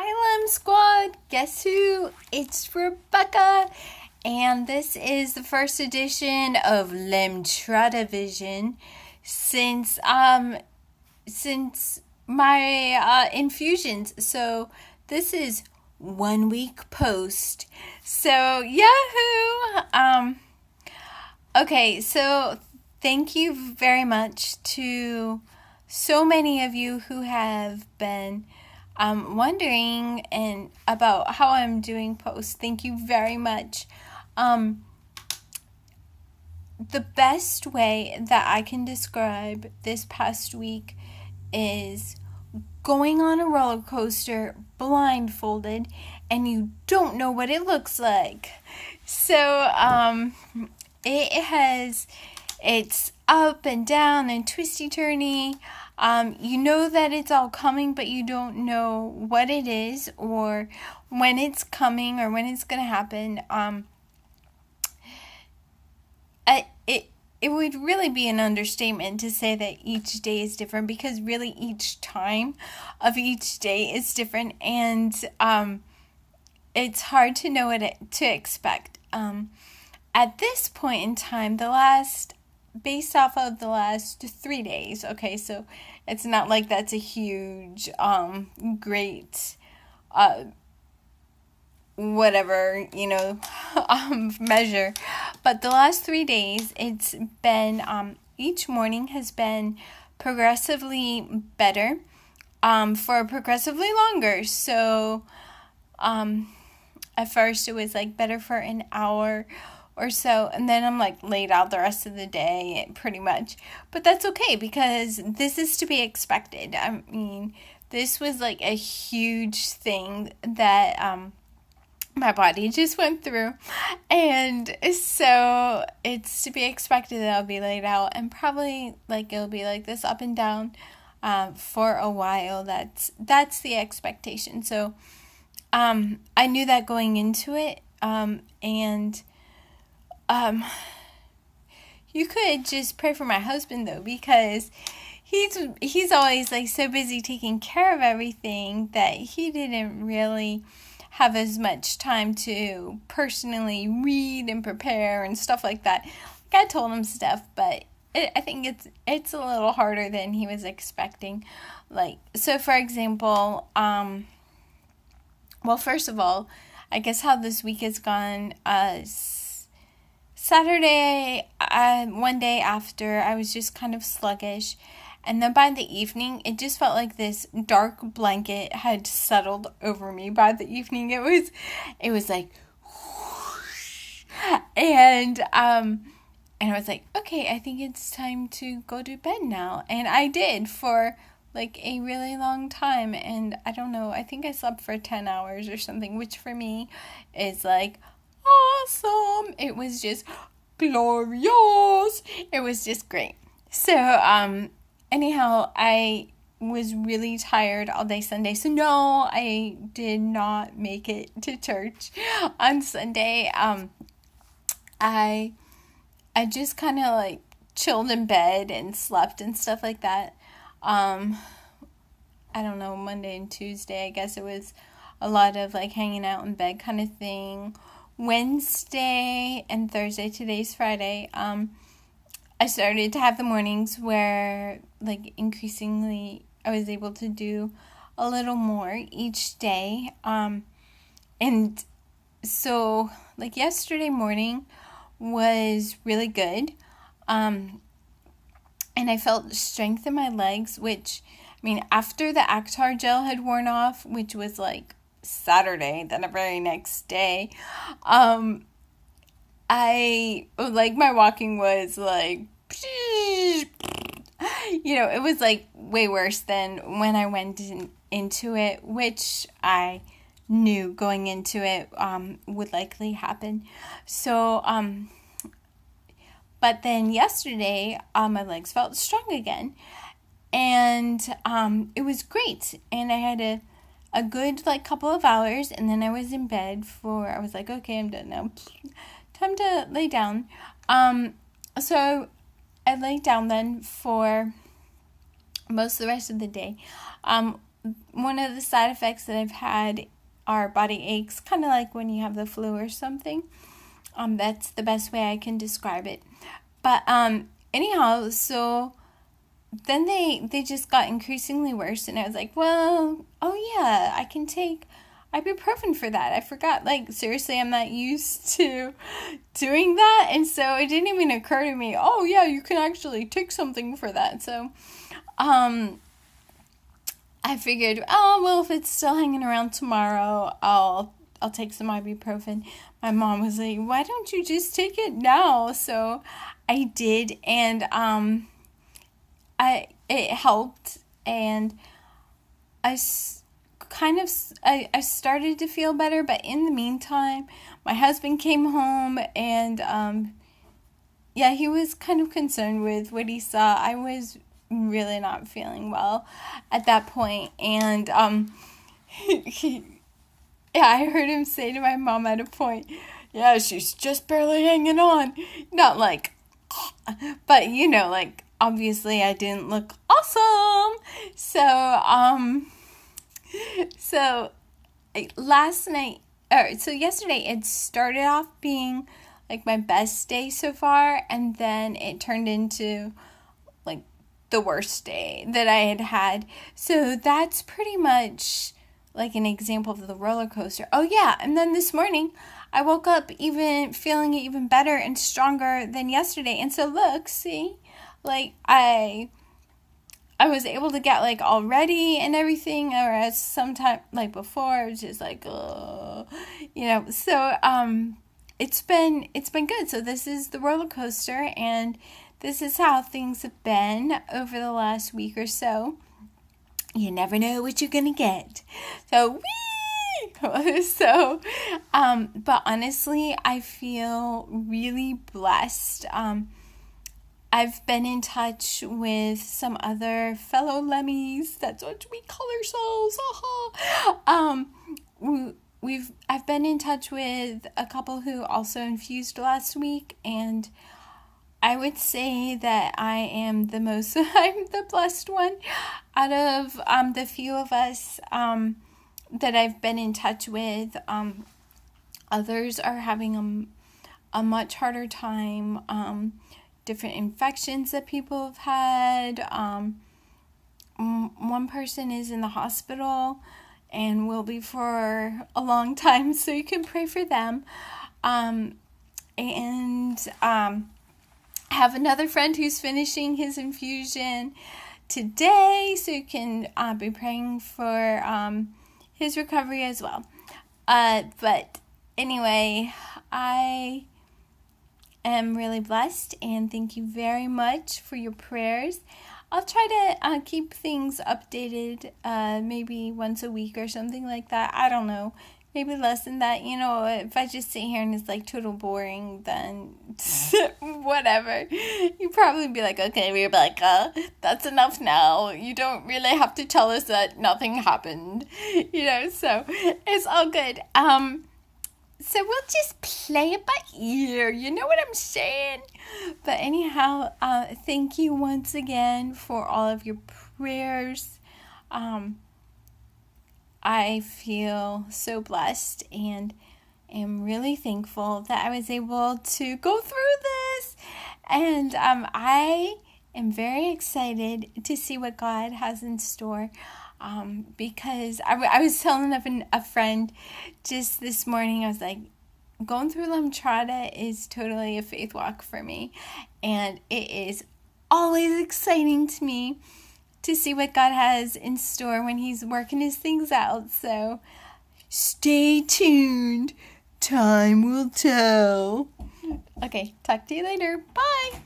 Hi, Squad! Guess who? It's Rebecca, and this is the first edition of LemtradaVision since my infusions. So this is 1 week post. So yahoo! Okay, so thank you very much to so many of you who have been wondering and about how I'm doing posts. Thank you very much. The best way that I can describe this past week is going on a roller coaster blindfolded and you don't know what it looks like. So it's up and down and twisty turny. You know that it's all coming, but you don't know what it is or when it's coming or when it's going to happen. It would really be an understatement to say that each day is different, because really each time of each day is different, and it's hard to know what to expect. At this point in time, based off of the last 3 days, okay, so it's not like that's a huge, great, whatever, measure. But the last 3 days, it's been, each morning has been progressively better, for progressively longer. So, at first it was like better for an hour or so, and then I'm like laid out the rest of the day pretty much. But that's okay, because this is to be expected. I mean, this was like a huge thing that my body just went through, and so it's to be expected that I'll be laid out, and probably like it'll be like this up and down for a while. That's the expectation. So I knew that going into it, and you could just pray for my husband though, because he's always like so busy taking care of everything that he didn't really have as much time to personally read and prepare and stuff like that. Like, I told him stuff, but I think it's a little harder than he was expecting. Like, so for example, well, first of all, I guess how this week has gone. Saturday, one day after, I was just kind of sluggish. And then by the evening, it just felt like this dark blanket had settled over me. By the evening, it was like, whoosh. And I was like, okay, I think it's time to go to bed now. And I did for like a really long time. And I don't know, I think I slept for 10 hours or something, which for me is like awesome. It was just glorious. It was just great. So, anyhow, I was really tired all day Sunday. So no, I did not make it to church on Sunday. I just kind of like chilled in bed and slept and stuff like that. I don't know, Monday and Tuesday, I guess it was a lot of like hanging out in bed kind of thing. Wednesday and Thursday, today's Friday, I started to have the mornings where like increasingly I was able to do a little more each day. And so like yesterday morning was really good. And I felt strength in my legs, which, I mean, after the Actar gel had worn off, which was like Saturday, then the very next day, I, like, my walking was like, it was like way worse than when I went into it, which I knew going into it would likely happen. So, but then yesterday, my legs felt strong again, and it was great, and I had a good like couple of hours, and then I was in bed I was like, okay, I'm done now. Time to lay down. So I laid down then for most of the rest of the day. one of the side effects that I've had are body aches, kind of like when you have the flu or something. That's the best way I can describe it. But anyhow, so then they just got increasingly worse, and I was like, well, oh yeah, I can take ibuprofen for that. I forgot, like, seriously, I'm not used to doing that, and so it didn't even occur to me, oh yeah, you can actually take something for that. So I figured, oh well, if it's still hanging around tomorrow, I'll take some ibuprofen. My mom was like, why don't you just take it now? So I did, and it helped, and I started to feel better. But in the meantime, my husband came home, and yeah, he was kind of concerned with what he saw. I was really not feeling well at that point, and yeah, I heard him say to my mom at a point, yeah, she's just barely hanging on. Not like, but like, obviously I didn't look awesome. So yesterday it started off being like my best day so far, and then it turned into like the worst day that I had. So that's pretty much like an example of the roller coaster. Oh yeah, and then this morning I woke up even feeling even better and stronger than yesterday. And so look, see, like I was able to get like all ready and everything, whereas sometime like before it was just like, so it's been good. So this is the roller coaster, and this is how things have been over the last week or so. You never know what you're gonna get. So but honestly, I feel really blessed. I've been in touch with some other fellow Lemmies. That's what we call ourselves. I've been in touch with a couple who also infused last week, and I would say that I am I'm the blessed one out of the few of us that I've been in touch with. Others are having a much harder time. Different infections that people have had. One person is in the hospital and will be for a long time, so you can pray for them. Have another friend who's finishing his infusion today, so you can be praying for his recovery as well. But anyway, I am really blessed, and thank you very much for your prayers. I'll try to keep things updated maybe once a week or something like that. I don't know. Maybe less than that. If I just sit here and it's like total boring, then whatever. You'd probably be like, okay, Rebecca, that's enough now. You don't really have to tell us that nothing happened. So it's all good. So we'll just play it by ear. You know what I'm saying? But anyhow, thank you once again for all of your prayers. I feel so blessed and am really thankful that I was able to go through this. And I am very excited to see what God has in store. Because I was telling a friend just this morning, I was like, going through Lemtrada is totally a faith walk for me. And it is always exciting to me to see what God has in store when he's working his things out. So stay tuned. Time will tell. Okay, talk to you later. Bye.